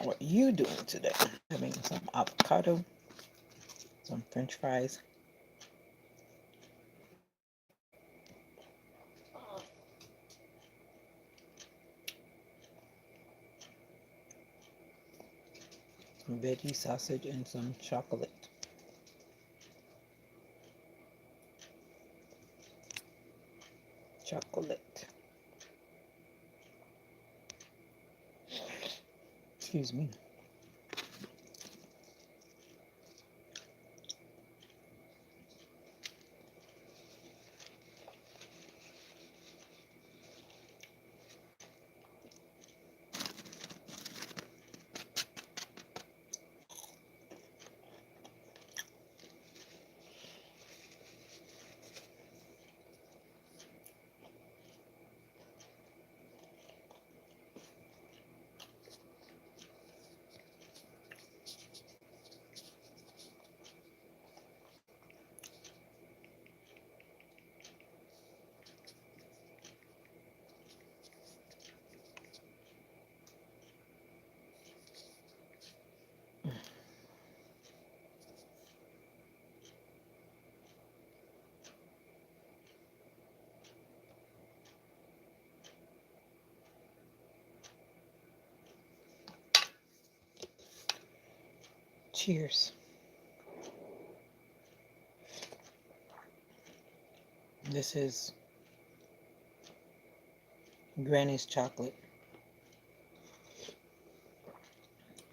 out what you doing today. Having some avocado, some French fries. Some veggie sausage and some chocolate. Chocolate. Excuse me. Cheers. This is Granny's chocolate.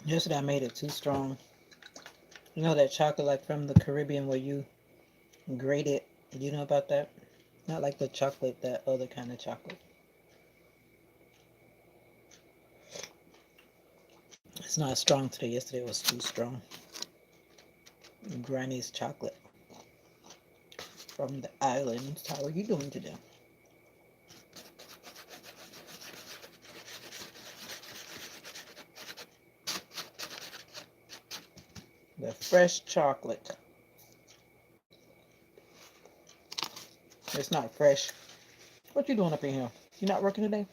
Yesterday I made it too strong. You know that chocolate like from the Caribbean where you grate it? Do you know about that? Not like the chocolate, that other kind of chocolate. It's not strong today. Yesterday was too strong. Granny's chocolate from the islands. How are you doing today? The fresh chocolate. It's not fresh. What you doing up in here? You not working today?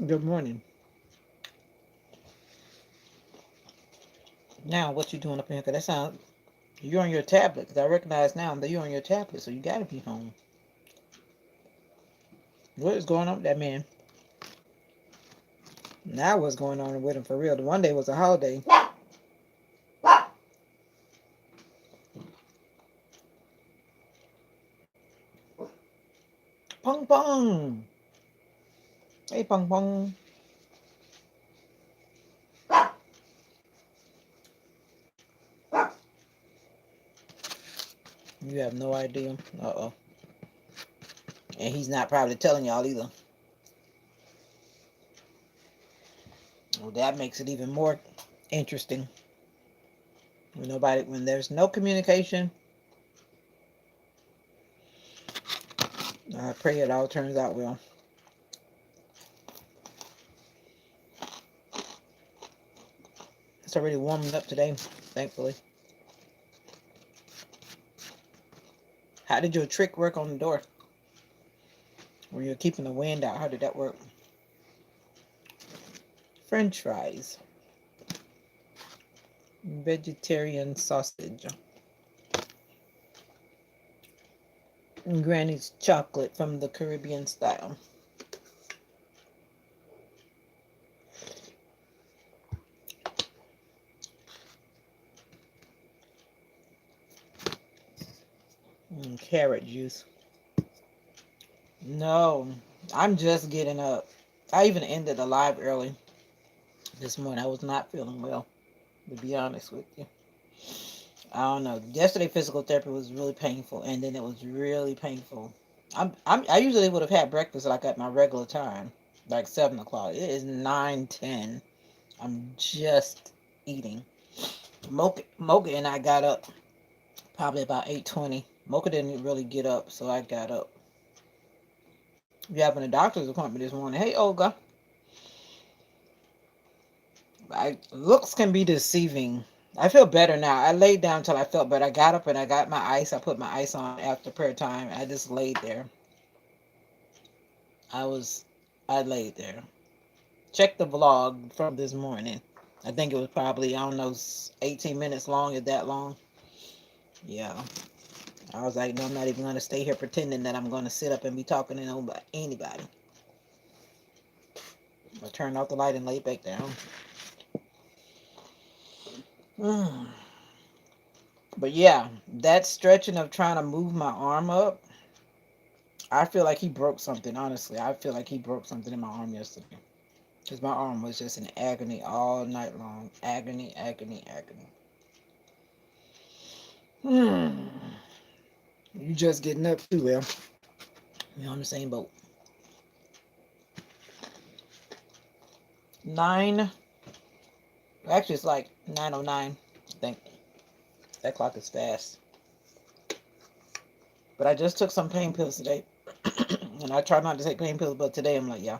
Good morning. Now, what you doing up in here? Cause that sounds, you're on your tablet. Cause I recognize now that you're on your tablet, so you gotta be home. What is going on with that man? Now what's going on with him for real? The one day was a holiday. Pong pong. Hey pong pong. You have no idea. Uh-oh. And he's not probably telling y'all either. Well, that makes it even more interesting. When there's no communication, I pray it all turns out well. It's already warming up today, thankfully. How did your trick work on the door? Were you keeping the wind out? How did that work? French fries. Vegetarian sausage. And Granny's chocolate from the Caribbean style. And carrot juice. No, I'm just getting up. I even ended the live early this morning. I was not feeling well, to be honest with you. I don't know. Yesterday physical therapy was really painful, and then it was really painful. I usually would have had breakfast like at my regular time, like 7 o'clock. It is 9:10. I'm just eating. Mocha and I got up probably about 8:20. Mocha didn't really get up, so I got up. We having a doctor's appointment this morning. Hey, Olga. Looks can be deceiving. I feel better now. I laid down until I felt better. I got up and I got my ice. I put my ice on after prayer time. I just laid there. I was, I laid there. Check the vlog from this morning. I think it was probably, I don't know, 18 minutes long, if that long. Yeah. I was like, no, I'm not even going to stay here pretending that I'm going to sit up and be talking to anybody. I turned off the light and laid back down. Mm. But yeah, that stretching of trying to move my arm up, I feel like he broke something, honestly. I feel like he broke something in my arm yesterday. Because my arm was just in agony all night long. Agony, agony, agony. Hmm. You just getting up too, well. You're on the same boat. 9. Actually, it's like 9:09. I think that clock is fast. But I just took some pain pills today. And I try not to take pain pills, but today I'm like, yeah,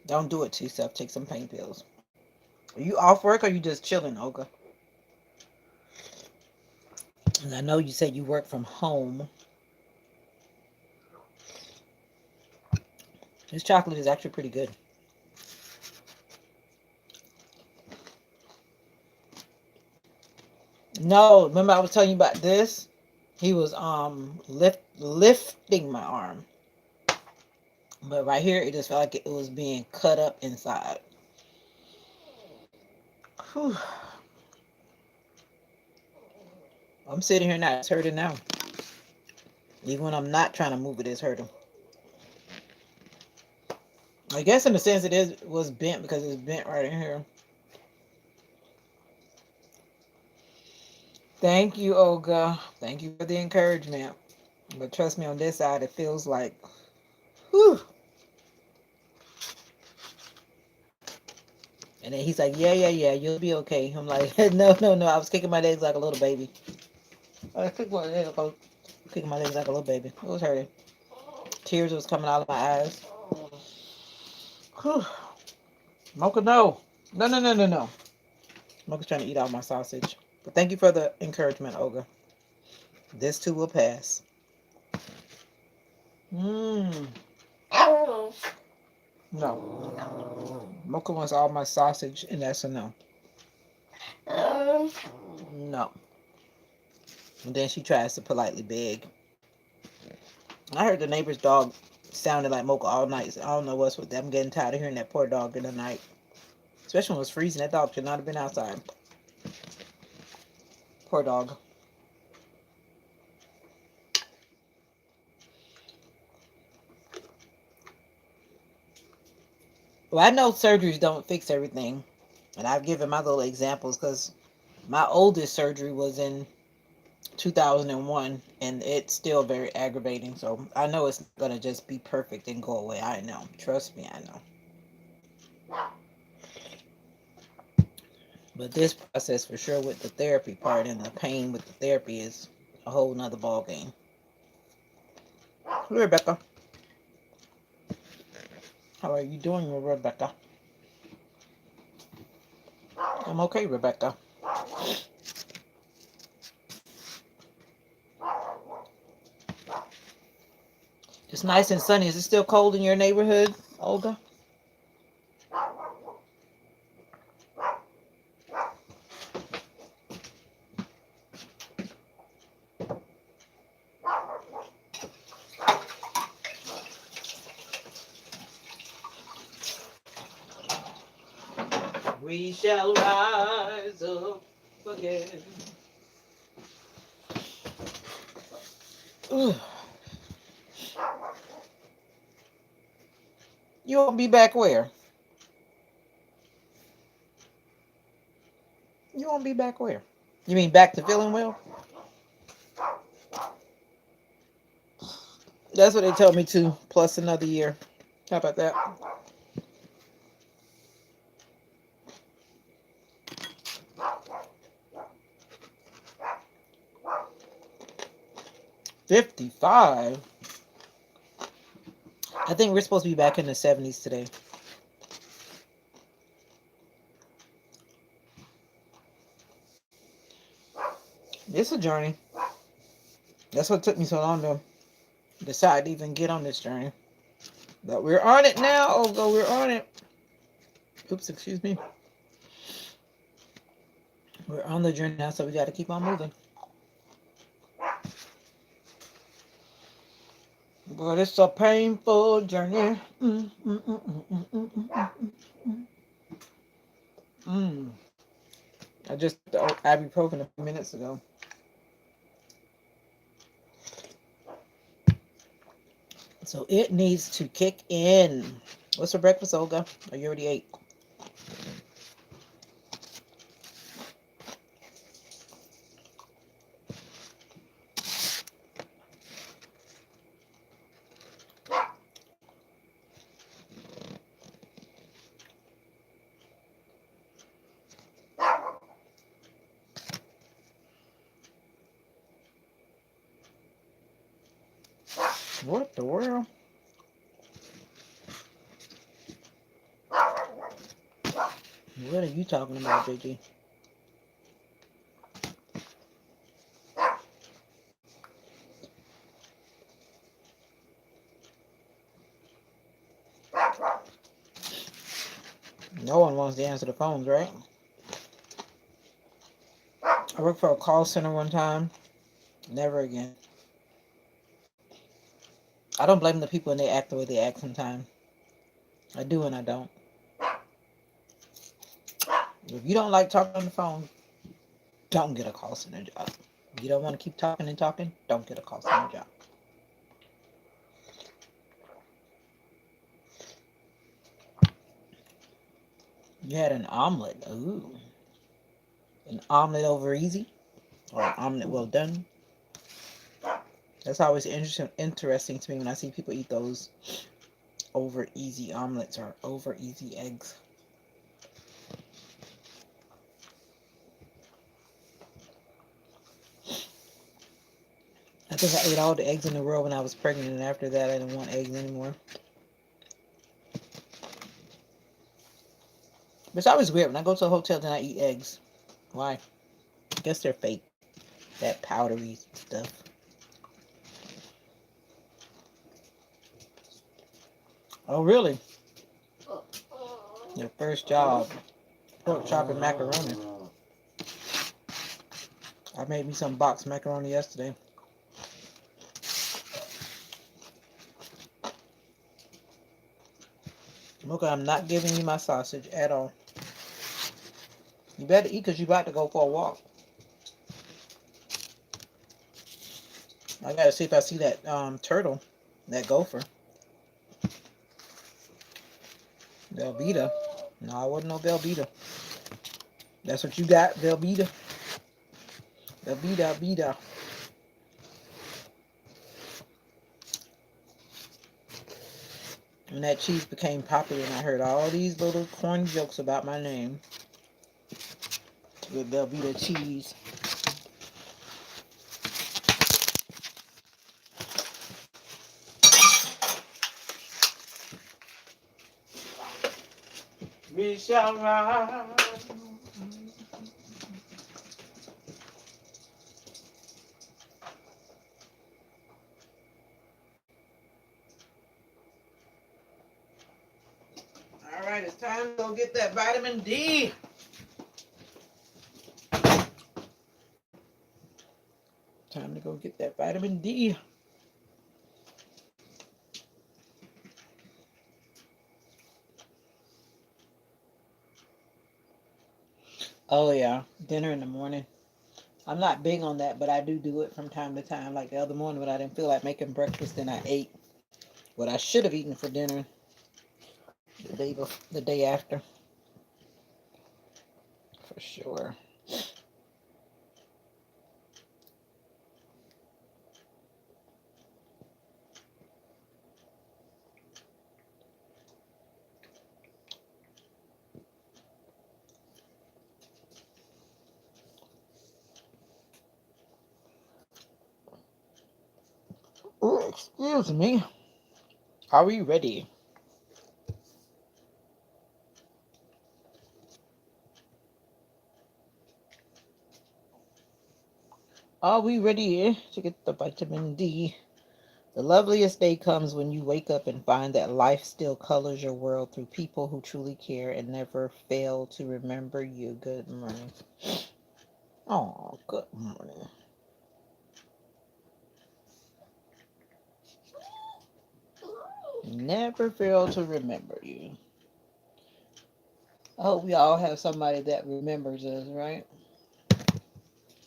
don't do it to yourself. Take some pain pills. Are you off work or are you just chilling, Olga? And I know you said you work from home. This chocolate is actually pretty good. No, remember I was telling you about this? He was lifting my arm. But right here it just felt like it was being cut up inside. Whew. I'm sitting here now, it's hurting now. Even when I'm not trying to move it, it's hurting. I guess in a sense was bent because it's bent right in here. Thank you, Olga. Thank you for the encouragement. But trust me, on this side, it feels like, whew. And then he's like, yeah, yeah, yeah, you'll be okay. I'm like, no, no, no. I was kicking my legs like a little baby. I was kicking my legs like a little baby. It was hurting. Tears was coming out of my eyes. Whew. Mocha, no. No, no, no, no, no. Mocha's trying to eat all my sausage. But thank you for the encouragement, Olga. This too will pass. Mmm. No. Mocha wants all my sausage, and that's a no. No. And then she tries to politely beg. I heard the neighbor's dog sounded like Mocha all night. So I don't know what's with them. I'm getting tired of hearing that poor dog in the night. Especially when it was freezing. That dog should not have been outside. Poor dog. Well, I know surgeries don't fix everything. And I've given my little examples because my oldest surgery was in 2001 and it's still very aggravating. So I know it's not going to just be perfect and go away. I know. Trust me, I know. But this process for sure with the therapy part and the pain with the therapy is a whole nother ball game. Rebecca, how are you doing, Rebecca? I'm okay, Rebecca. It's nice and sunny. Is it still cold in your neighborhood, Olga? We shall rise up again. Ugh. You won't be back where? You won't be back where? You mean back to feeling well? That's what they told me too, plus another year. How about that? 55? I think we're supposed to be back in the 70s today. It's a journey. That's what took me so long to decide to even get on this journey. But we're on it now. Although we're on it. Oops, excuse me. We're on the journey now, so we got to keep on moving. But it's a painful journey. Mm. I just took the ibuprofen a few minutes ago. So it needs to kick in. What's for breakfast, Olga? Or you already ate? What the world? What are you talking about, JG? No one wants to answer the phones, right? I worked for a call center one time. Never again. I don't blame the people when they act the way they act sometimes. I do and I don't. If you don't like talking on the phone, don't get a call center job. If you don't want to keep talking and talking, don't get a call center job. You had an omelet. Ooh. An omelet over easy? Or an omelet well done? That's always interesting to me when I see people eat those over easy omelets or over easy eggs. I think I ate all the eggs in the world when I was pregnant, and after that I didn't want eggs anymore. But it's always weird when I go to a hotel and I eat eggs. Why? I guess they're fake. That powdery stuff. Oh, really? Your first job. Pork chop and macaroni. I made me some boxed macaroni yesterday. Mocha, I'm not giving you my sausage at all. You better eat because you about to go for a walk. I gotta see if I see that turtle, that gopher. Velveeta. No, I wasn't no Velveeta. That's what you got, Velveeta. Velveeta, Vita. When that cheese became popular and I heard all these little corny jokes about my name with Velveeta cheese. We shall rise. All right, it's time to go get that vitamin D. Time to go get that vitamin D. Oh yeah, dinner in the morning. I'm not big on that, but I do it from time to time. Like the other morning when I didn't feel like making breakfast, then I ate what I should have eaten for dinner the day after. For sure. Oh, excuse me. Are we ready? Are we ready to get the vitamin D? The loveliest day comes when you wake up and find that life still colors your world through people who truly care and never fail to remember you. Good morning. Oh, good morning. Never fail to remember you. I hope we all have somebody that remembers us, right?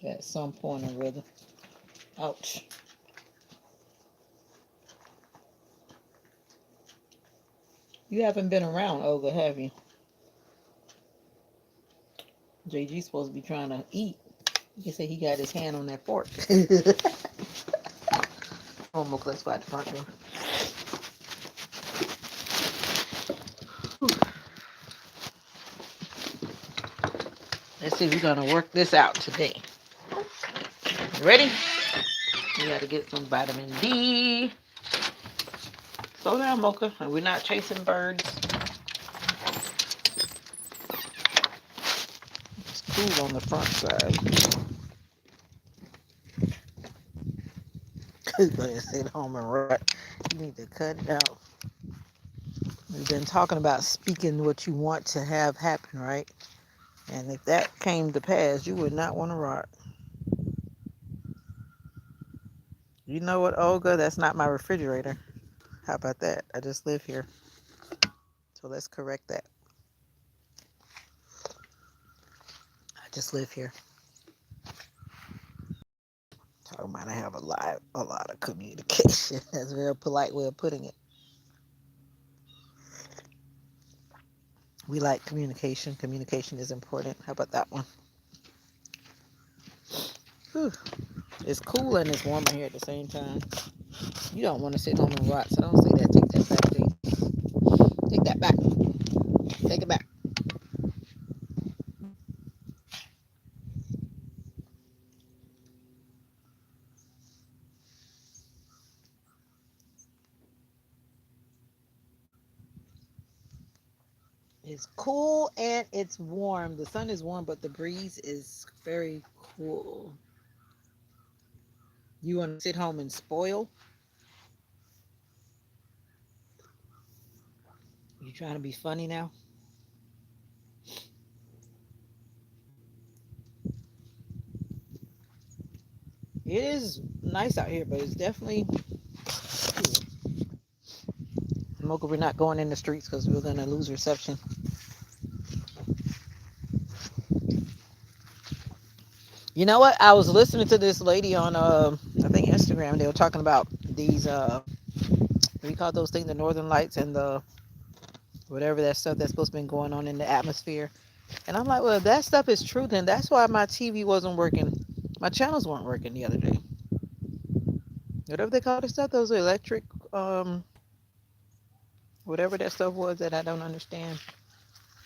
At some point or other. Ouch. You haven't been around, Olga, have you? JG's supposed to be trying to eat. You can say he got his hand on that fork. Almost let's fight the front door. Let's see, we're gonna work this out today. You ready? We gotta get some vitamin D. Slow down, Mocha. We're not chasing birds. It's cool on the front side. He's gonna sit home and rot. You need to cut it out. We've been talking about speaking what you want to have happen, right? And if that came to pass, you would not want to rot. You know what, Olga? That's not my refrigerator. How about that? I just live here. So let's correct that. I just live here. Talking about I have a lot of communication. That's a very polite way of putting it. We like communication. Communication is important. How about that one? Whew. It's cool and it's warmer here at the same time. You don't want to sit home and rot, so don't say that. Take that back, please. Take that back. Take it back. It's cool and it's warm. The sun is warm, but the breeze is very cool. You want to sit home and spoil? You trying to be funny now? It is nice out here, but it's definitely Mocha. We're not going in the streets because we're gonna lose reception. You know what? I was listening to this lady on I think Instagram. They were talking about these what do you call those things? The northern lights and the whatever that stuff that's supposed to be going on in the atmosphere. And I'm like, well, if that stuff is true, then that's why my TV wasn't working. My channels weren't working the other day. Whatever they call this stuff, those electric, whatever that stuff was that I don't understand.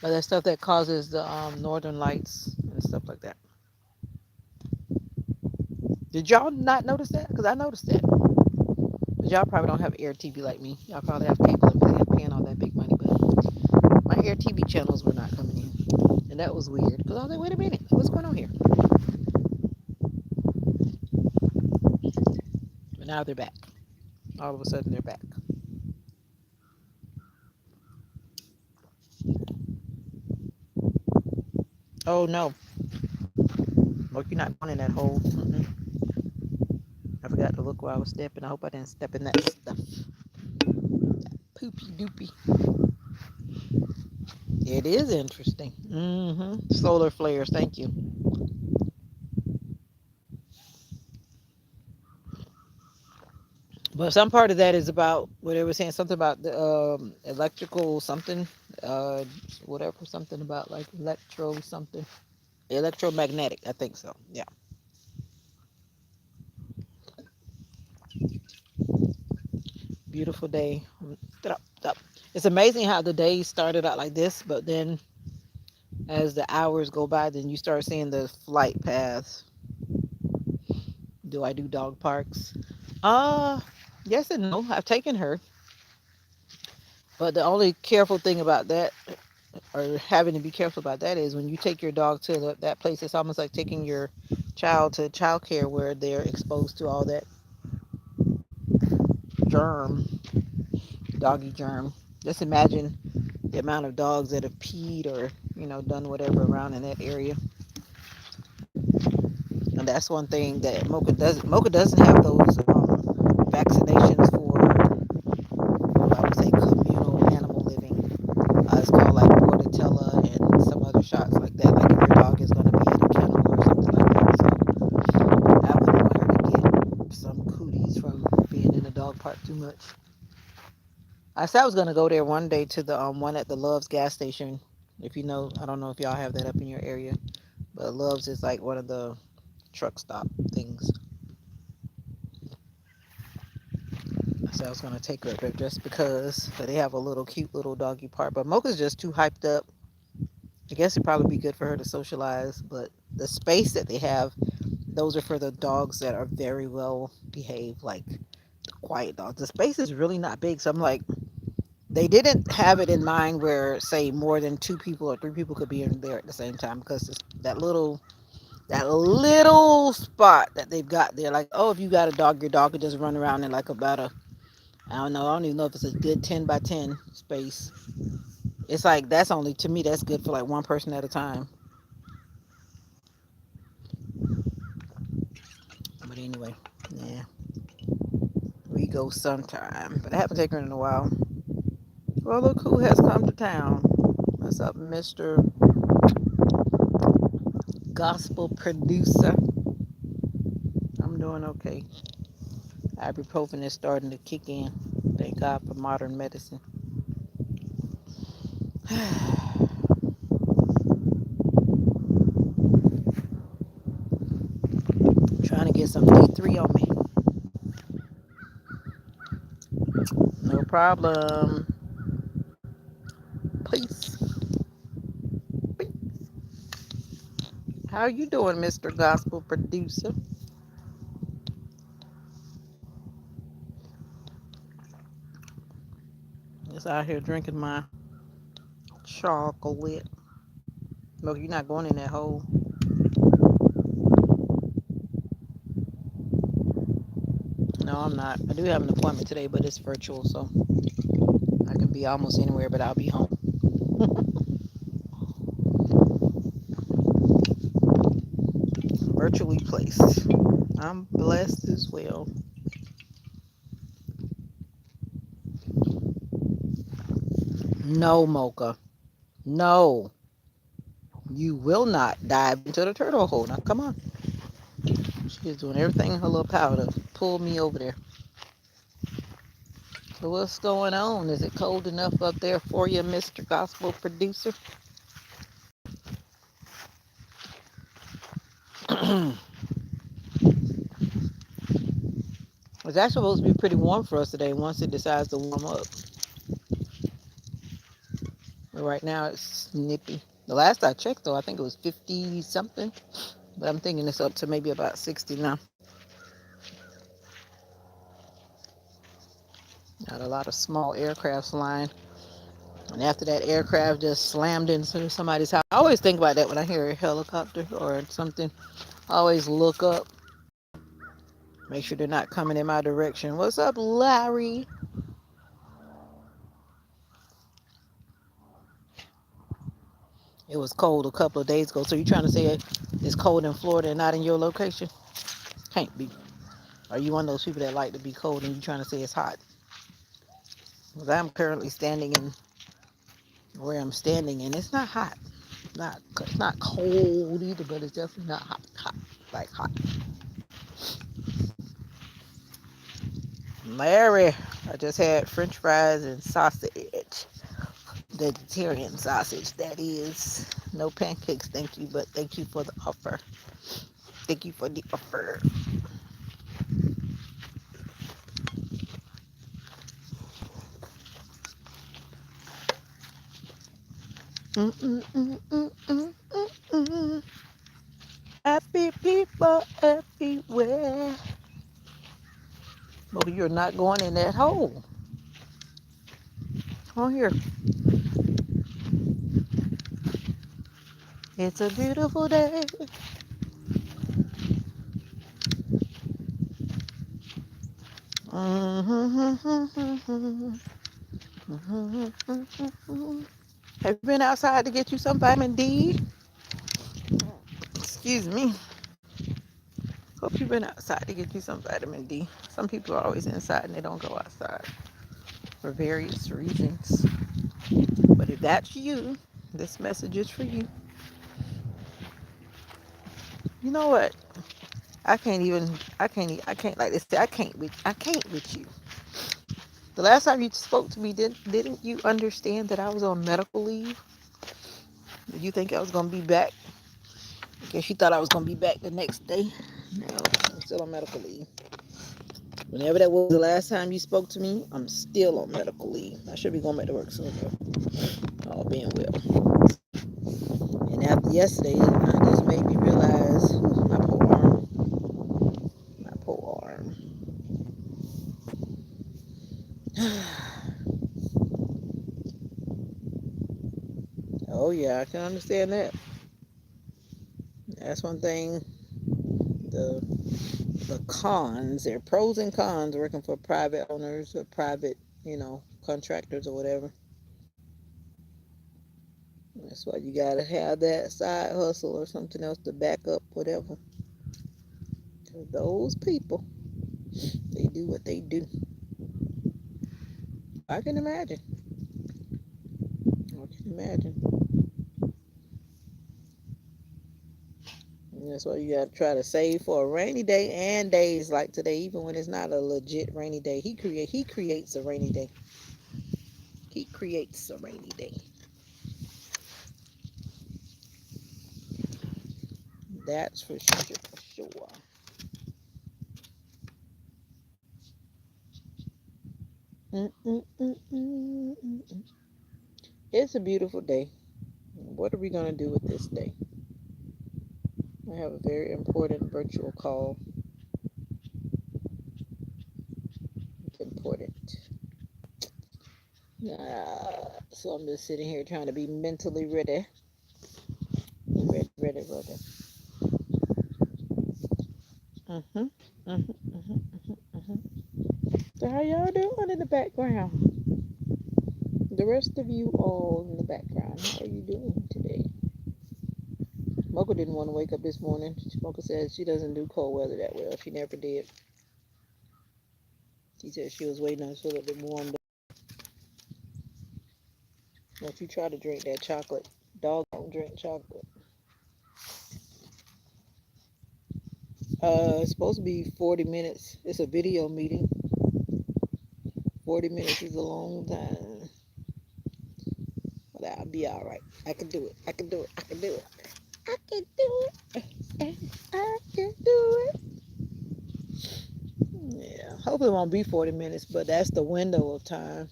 But that stuff that causes the northern lights and stuff like that. Did y'all not notice that? Because I noticed that. But y'all probably don't have Air TV like me. Y'all probably have cable and paying all that big money. But my Air TV channels were not coming in. And that was weird. Because I was like, wait a minute. What's going on here? But now they're back. All of a sudden they're back. Oh no. Look, you're not going in that hole. Mm-mm. I forgot to look while I was stepping. I hope I didn't step in that stuff. Poopy doopy. It is interesting. Solar flares. Thank you. But some part of that is about what they were saying. Something about the electrical something. Uh, whatever. Something about like electro something. Electromagnetic. I think so. Yeah. Beautiful day. It's amazing how the days started out like this, but then as the hours go by, then you start seeing the flight paths. Do I do dog parks? Uh, yes and no. I've taken her, but the only careful thing about that, or having to be careful about that, is when you take your dog to that place. It's almost like taking your child to childcare where they're exposed to all that germ, doggy germ. Just imagine the amount of dogs that have peed or done whatever around in that area. And that's one thing that Mocha doesn't. Mocha doesn't have those vaccinations for, I would say, communal animal living. It's called like Bordetella and some other shots like that. Like if your dog is going to be in a kennel or something like that. So I wouldn't want her to get some cooties from being in the dog park too much. I said I was going to go there one day to the one at the Love's gas station. If you know, I don't know if y'all have that up in your area, but Love's is like one of the truck stop things. So I was gonna take her there just because they have a little cute little doggy park. But Mocha's just too hyped up. I guess it'd probably be good for her to socialize, but the space that they have, those are for the dogs that are very well behaved, like the quiet dogs. The space is really not big, so I'm like, they didn't have it in mind where, say, more than two people or three people could be in there at the same time because that little spot that they've got there, like, oh, if you got a dog, your dog could just run around in like about a, I don't know, I don't even know if it's a good 10 by 10 space. It's like, that's only, to me, that's good for like one person at a time. But anyway, yeah, we go sometime. But I haven't taken her in a while. Well, look who has come to town. What's up, Mr. Gospel Producer? I'm doing okay. Ibuprofen is starting to kick in. Thank God for modern medicine. Trying to get some D3 on me. No problem. Please. How you doing, Mr. Gospel Producer? Just out here drinking my chocolate. Look, you're not going in that hole. No, I'm not. I do have an appointment today, but it's virtual, so I can be almost anywhere, but I'll be home. Virtually placed. I'm blessed as well. No, Mocha. No. You will not dive into the turtle hole. Now, come on. She's doing everything in her little power to pull me over there. So what's going on? Is it cold enough up there for you, Mr. Gospel Producer? It's actually supposed to be pretty warm for us today once it decides to warm up. But right now it's nippy. The last I checked, though, I think it was 50 something. But I'm thinking it's up to maybe about 60 now. Got a lot of small aircrafts flying. And after that aircraft just slammed into somebody's house. I always think about that when I hear a helicopter or something. I always look up. Make sure they're not coming in my direction. What's up, Larry? It was cold a couple of days ago. So you're trying to say it's cold in Florida and not in your location? Can't be. Are you one of those people that like to be cold and you're trying to say it's hot? Because I'm currently standing in where I'm standing and it's not hot. It's not cold either, but it's definitely not hot, like hot. Larry, I just had French fries and sausage, vegetarian sausage. That is no pancakes, thank you, but thank you for the offer. Thank you for the offer. Mm, mm, mm, mm, mm, mm, mm. Happy people everywhere. Well, you're not going in that hole. Oh, here. It's a beautiful day. Have you been outside to get you some vitamin D? Excuse me. Hope you've been outside to get you some vitamin D. Some people are always inside and they don't go outside for various reasons. But if that's you, this message is for you. You know what? I can't like they say, I can't with you. The last time you spoke to me, didn't you understand that I was on medical leave? Did you think I was gonna be back? I guess you thought I was gonna be back the next day. No, I'm still on medical leave. Whenever that was the last time you spoke to me, I'm still on medical leave. I should be going back to work soon though. All being well. And after yesterday, it just made me realize my poor arm. My poor arm. Oh yeah, I can understand that. That's one thing. The the cons, there are pros and cons working for private owners or private, contractors or whatever. That's why you gotta have that side hustle or something else to back up whatever. 'Cause those people, they do what they do. I can imagine. I can imagine. And that's why you gotta try to save for a rainy day and days like today, even when it's not a legit rainy day. He creates a rainy day. He creates a rainy day. That's for sure. For sure. Mm-mm-mm-mm-mm. It's a beautiful day. What are we gonna do with this day? I have a very important virtual call. It's important. So I'm just sitting here trying to be mentally ready. Ready. Mm-hmm. Mm-hmm. Mm-hmm. Mm-hmm. So how y'all doing in the background? The rest of you all in the background, how are you doing today? Mocha didn't want to wake up this morning. Mocha says she doesn't do cold weather that well. She never did. She said she was waiting until it bit warmed up. Don't you try to drink that chocolate. Dog don't drink chocolate. It's supposed to be 40 minutes. It's a video meeting. 40 minutes is a long time. But I'll be all right. I can do it. I can do it. I can do it. I can do it. I can do it. Yeah. Hopefully it won't be 40 minutes, but that's the window of time.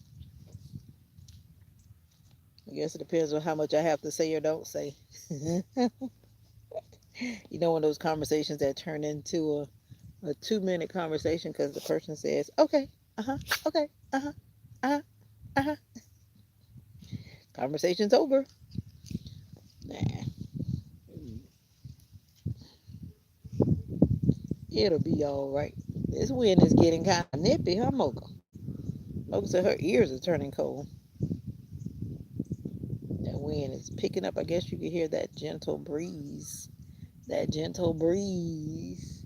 I guess it depends on how much I have to say or don't say. One of those conversations that turn into a 2 minute conversation because the person says, okay, okay, uh huh. Conversation's over. Nah, it'll be all right. This wind is getting kind of nippy, huh, Mocha? Mocha said her ears are turning cold. That wind is picking up. I guess you can hear that gentle breeze. That gentle breeze.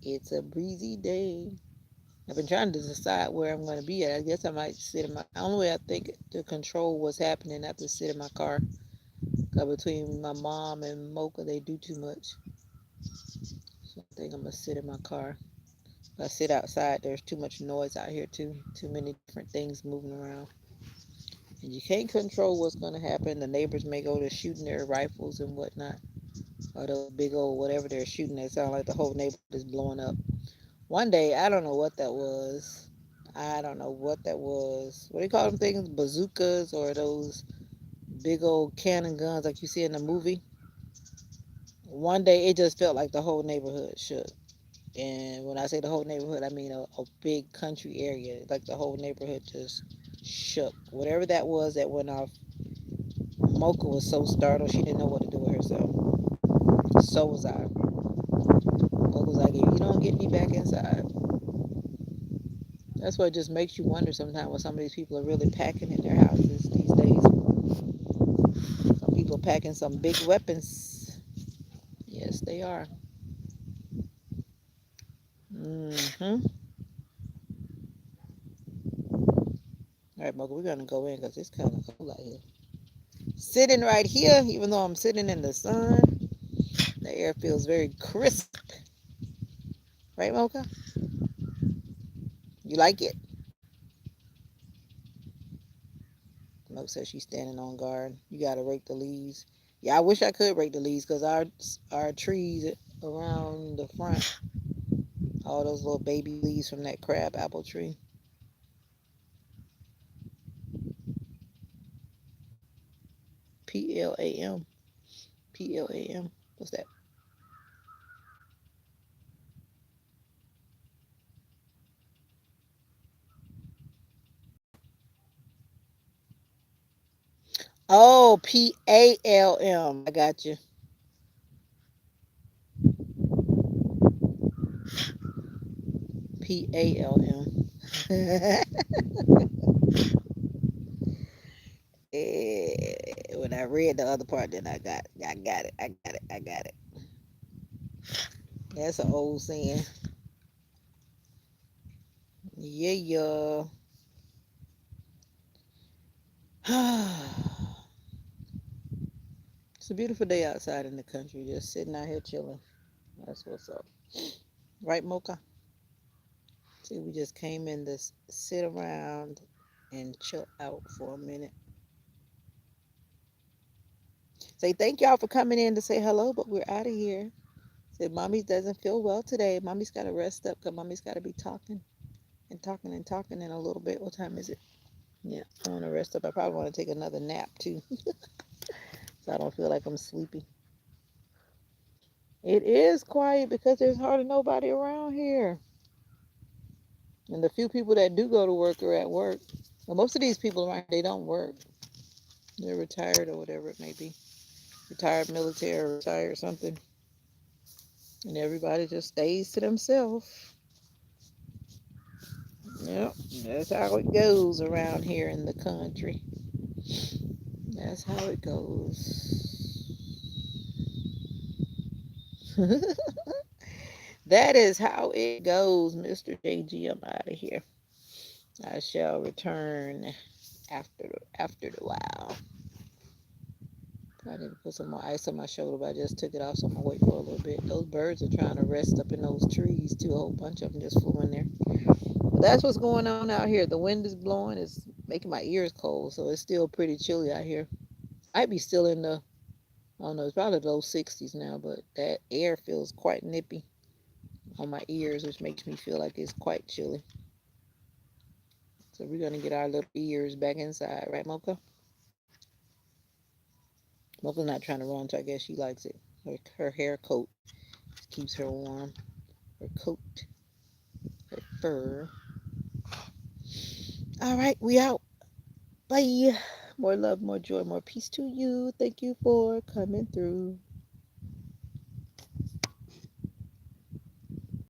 It's a breezy day. I've been trying to decide where I'm going to be at. I guess I might sit in my. The only way I think to control what's happening, I have to sit in my car. Cause between my mom and Mocha, they do too much. So I think I'm gonna sit in my car. If I sit outside, there's too much noise out here too. Too many different things moving around, and you can't control what's gonna happen. The neighbors may go to shooting their rifles and whatnot, or those big old whatever they're shooting. That sound like the whole neighborhood is blowing up. One day, I don't know what that was. I don't know what that was. What do you call them things? Bazookas or those big old cannon guns like you see in the movie? One day, it just felt like the whole neighborhood shook. And when I say the whole neighborhood, I mean a big country area. Like the whole neighborhood just shook. Whatever that was that went off, Mocha was so startled she didn't know what to do with herself. So was I. Mocha was like, if you don't get me back inside, That's what just makes you wonder sometimes what some of these people are really packing in their houses these days. Some people packing some big weapons. Yes, they are. Mm-hmm. All right, Mocha, we're gonna go in because it's kind of cold out here. Sitting right here, even though I'm sitting in the sun, the air feels very crisp. Right, Mocha? You like it? Mocha says she's standing on guard. You gotta rake the leaves. Yeah, I wish I could rake the leaves because our trees around the front, all those little baby leaves from that crab apple tree. PLAM. PLAM. What's that? Oh, PALM. I got you. PALM. When I read the other part, then I got it. I got it. I got it. That's an old saying. Yeah, yeah. It's a beautiful day outside in the country. Just sitting out here chilling. That's what's up. Right, Mocha? See, we just came in to sit around and chill out for a minute. Say thank y'all for coming in to say hello, but we're out of here. Said mommy doesn't feel well today. Mommy's got to rest up because mommy's got to be talking and talking and talking in a little bit. What time is it? Yeah, I want to rest up. I probably want to take another nap too, so I don't feel like I'm sleepy. It is quiet because there's hardly nobody around here. And the few people that do go to work are at work. Well, most of these people around here, they don't work. They're retired or whatever it may be. Retired military or retired something. And everybody just stays to themselves. Yep, that's how it goes around here in the country. That's how it goes. That is how it goes, Mr. JG. I'm out of here. I shall return after the while. I need to put some more ice on my shoulder, but I just took it off, so I'm gonna wait for a little bit. Those birds are trying to rest up in those trees too. A whole bunch of them just flew in there. But that's what's going on out here. The wind is blowing. It's making my ears cold, so it's still pretty chilly out here. Might be still in the, I don't know, it's probably low 60s now, but that air feels quite nippy on my ears, which makes me feel like it's quite chilly. So we're gonna get our little ears back inside, right, Mocha? Mocha's not trying to run, so I guess she likes it. Her hair coat keeps her warm. Her coat, her fur. All right, we out. Bye. More love, more joy, more peace to you. Thank you for coming through.